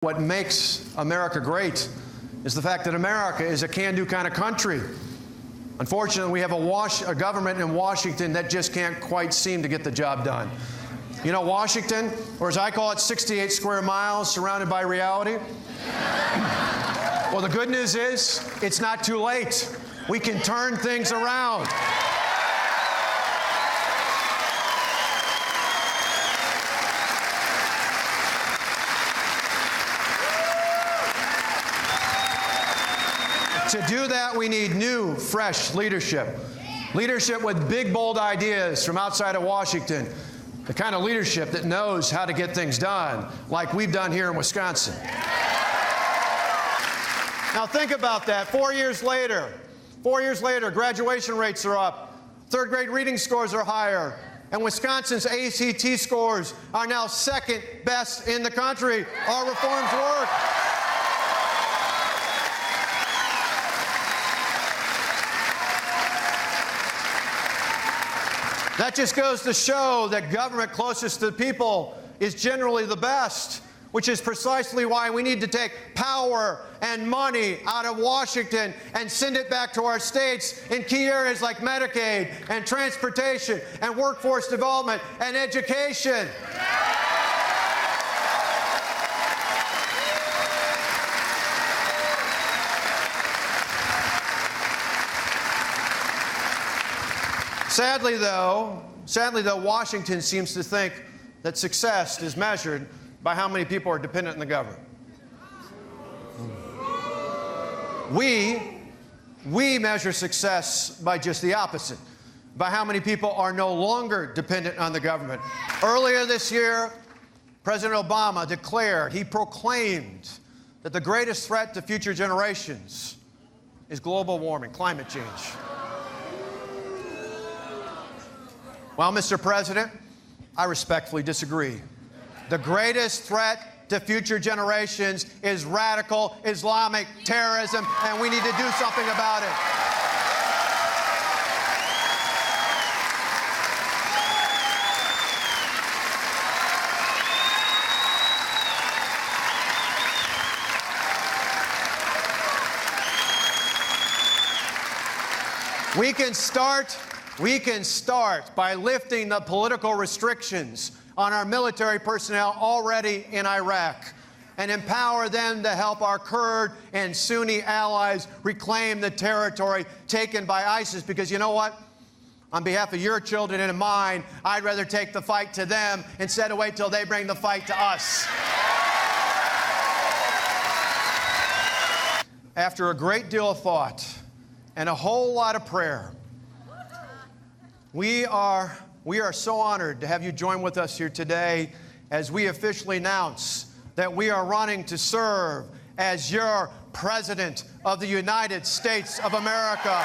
What makes America great is the fact that America is a can-do kind of country. Unfortunately, we have a government in Washington that just can't quite seem to get the job done. You know, Washington, or as I call it, 68 square miles surrounded by reality. Well, the good news is it's not too late. We can turn things around. To do that, we need new, fresh leadership. Leadership with big, bold ideas from outside of Washington. The kind of leadership that knows how to get things done, like we've done here in Wisconsin. Now think about that. 4 years later, graduation rates are up. Third grade reading scores are higher. And Wisconsin's ACT scores are now second best in the country. Our reforms work. That just goes to show that government closest to the people is generally the best, which is precisely why we need to take power and money out of Washington and send it back to our states in key areas like Medicaid and transportation and workforce development and education. Sadly, though, Washington seems to think that success is measured by how many people are dependent on the government. We measure success by just the opposite, by how many people are no longer dependent on the government. Earlier this year, President Obama he proclaimed that the greatest threat to future generations is global warming, climate change. Well, Mr. President, I respectfully disagree. The greatest threat to future generations is radical Islamic terrorism, and we need to do something about it. We can start by lifting the political restrictions on our military personnel already in Iraq and empower them to help our Kurd and Sunni allies reclaim the territory taken by ISIS. Because you know what? On behalf of your children and mine, I'd rather take the fight to them instead of wait till they bring the fight to us. After a great deal of thought and a whole lot of prayer, we are so honored to have you join with us here today as we officially announce that we are running to serve as your President of the United States of America.